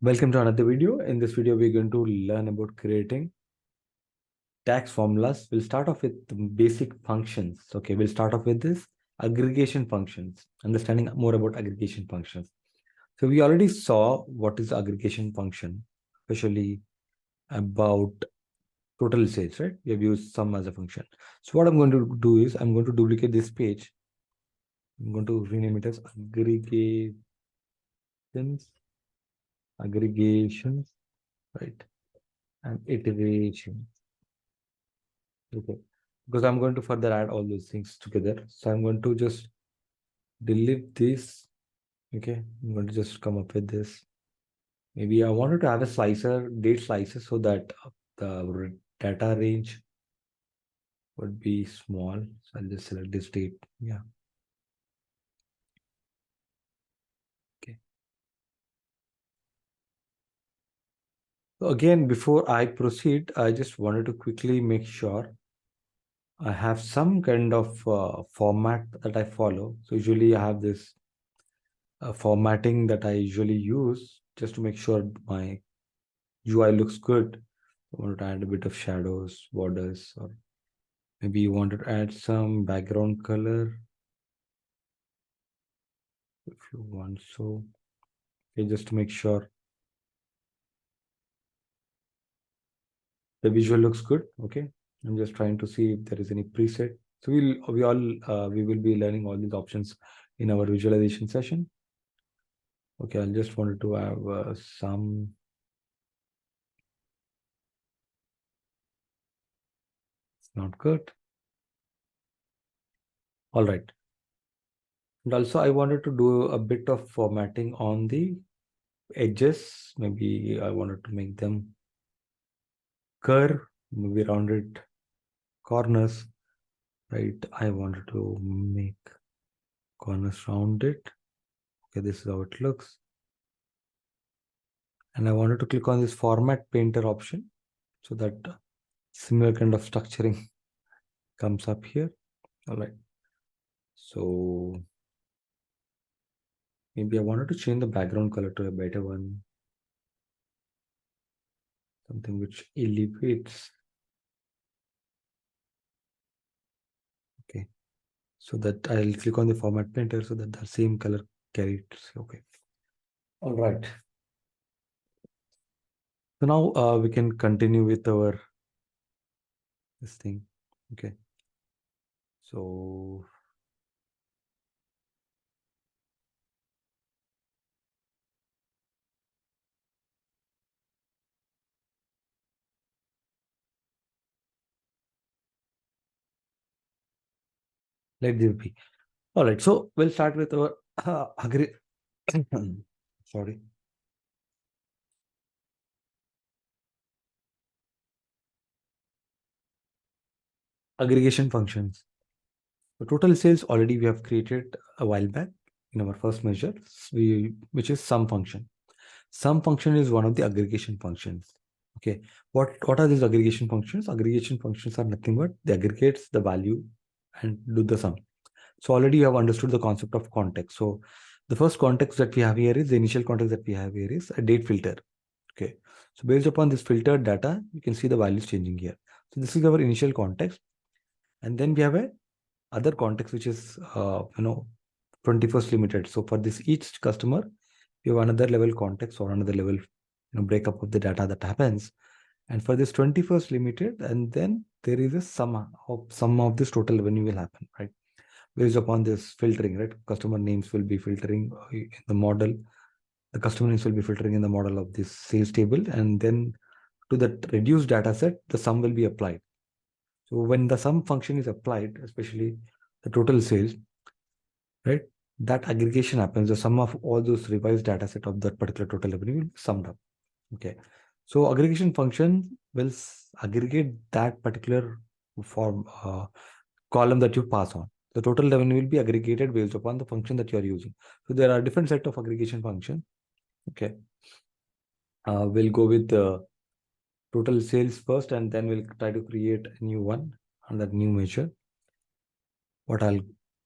Welcome to another video. In this video, we're going to learn about creating DAX formulas. We'll start off with the basic functions. Okay, we'll start off with this aggregation functions, understanding more about aggregation functions. So we already saw what is aggregation function, especially about total sales, right? We have used sum as a function. So what I'm going to do is I'm going to duplicate this page. I'm going to rename it as aggregations, right? And iteration. Okay, because I'm going to further add all those things together. So I'm going to just delete this. Okay, I'm going to just come up with this. Maybe I wanted to have a slicer, date slicer, so that the data range would be small. So I'll just select this date. Yeah. Okay. So again, before I proceed, I just wanted to quickly make sure I have some kind of format that I follow. So usually I have this formatting that I usually use just to make sure my UI looks good. I want to add a bit of shadows, borders, or maybe you want to add some background color if you want. So, okay, just to make sure the visual looks good. Okay, I'm just trying to see if there is any preset. So we will be learning all these options in our visualization session. Okay, I just wanted to have some. It's not good. All right. And also I wanted to do a bit of formatting on the edges. Maybe I wanted to make them curve, maybe rounded corners, right? I wanted to make corners rounded. Okay, this is how it looks. And I wanted to click on this format painter option so that similar kind of structuring comes up here. All right. So maybe I wanted to change the background color to a better one. Something which elevates. Okay. So that I'll click on the format painter so that the same color carries. Okay. All right. So now we can continue with our this thing. Okay. So let this be. All right. So we'll start with our sorry. Aggregation functions. The total sales already we have created a while back in our first measure, which is sum function. Sum function is one of the aggregation functions. Okay. What are these aggregation functions? Aggregation functions are nothing but they aggregates the value and do the sum. So already you have understood the concept of context. So the first context that we have here is the initial context that we have here is a date filter. Okay. So based upon this filtered data, you can see the values changing here. So this is our initial context. And then we have a other context, which is, 21st limited. So for this each customer, you have another level context or another level, breakup of the data that happens. And for this 21st limited, and then there is a sum of this total revenue will happen, right? Based upon this filtering, right? Customer names will be filtering in the model. The customer names will be filtering in the model of this sales table. And then to that reduced data set, the sum will be applied. So when the sum function is applied, especially the total sales, right? That aggregation happens. The sum of all those revised data set of that particular total revenue will be summed up. Okay. So aggregation function will aggregate that particular form column that you pass on. The total revenue will be aggregated based upon the function that you are using. So there are different set of aggregation functions. Okay. We'll go with the total sales first, and then we'll try to create a new one under new measure. What I'll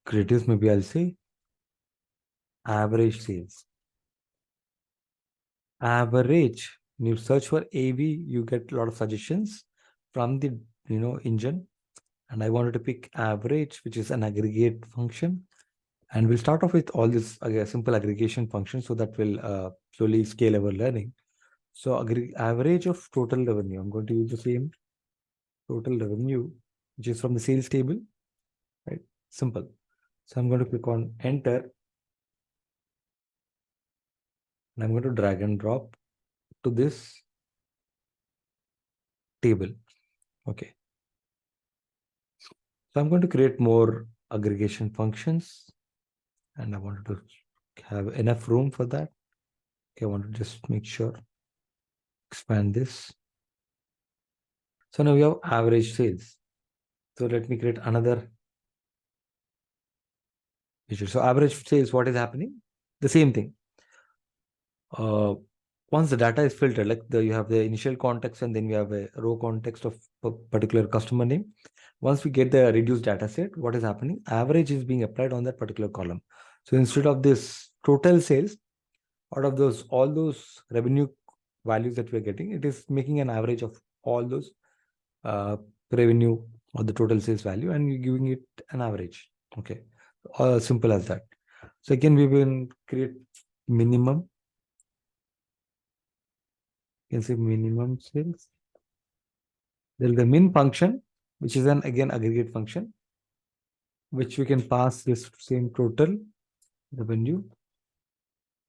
create is maybe I'll say average sales. Average. When you search for AV, you get a lot of suggestions from the engine. And I wanted to pick average, which is an aggregate function. And we'll start off with all this simple aggregation function so that will slowly scale our learning. So average of total revenue. I'm going to use the same total revenue, which is from the sales table, right? Simple. So I'm going to click on enter. And I'm going to drag and drop to this table. Okay. So I'm going to create more aggregation functions. And I wanted to have enough room for that. Okay, I want to just make sure, expand this. So now we have average sales. So let me create another issue. So average sales, what is happening? The same thing. Once the data is filtered, like you have the initial context and then you have a row context of a particular customer name. Once we get the reduced data set, what is happening? Average is being applied on that particular column. So instead of this total sales, out of all those revenue values that we're getting, it is making an average of all those revenue or the total sales value and you're giving it an average. Okay, simple as that. So again, we will create minimum. You can say minimum sales. There is the min function, which is an again aggregate function, which we can pass this same total revenue.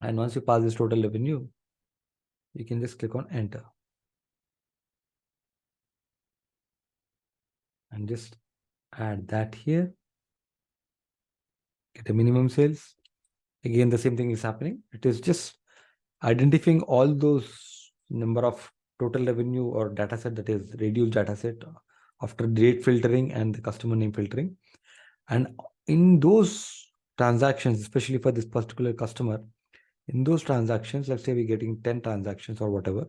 And once you pass this total revenue, you can just click on enter. And just add that here. Get a minimum sales. Again, the same thing is happening. It is just identifying all those number of total revenue or data set, that is reduced data set after date filtering and the customer name filtering. And in those transactions, especially for this particular customer, in those transactions, let's say we're getting 10 transactions or whatever,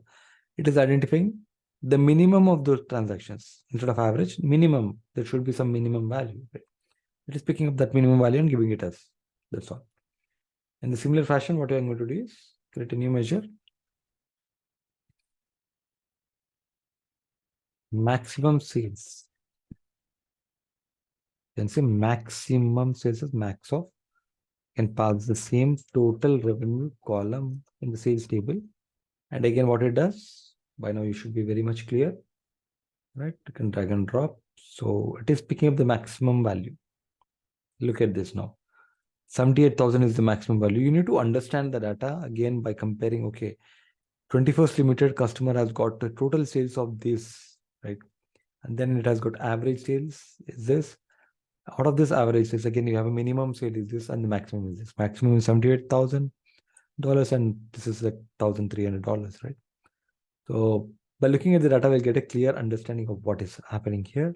it is identifying the minimum of those transactions. Instead of average, minimum, there should be some minimum value. Right? It is picking up that minimum value and giving it as. That's all. In the similar fashion, what I'm going to do is create a new measure. Maximum sales. Then say maximum sales is max of, can pass the same total revenue column in the sales table. And again, what it does, by now you should be very much clear, right? You can drag and drop. So it is picking up the maximum value. Look at this now. 78,000 is the maximum value. You need to understand the data again by comparing, okay, 21st Limited customer has got the total sales of this, right? And then it has got average sales is this. Out of this average sales, again, you have a minimum sale is this and the maximum is this. Maximum is $78,000 and this is like $1,300, right? So by looking at the data, we'll get a clear understanding of what is happening here.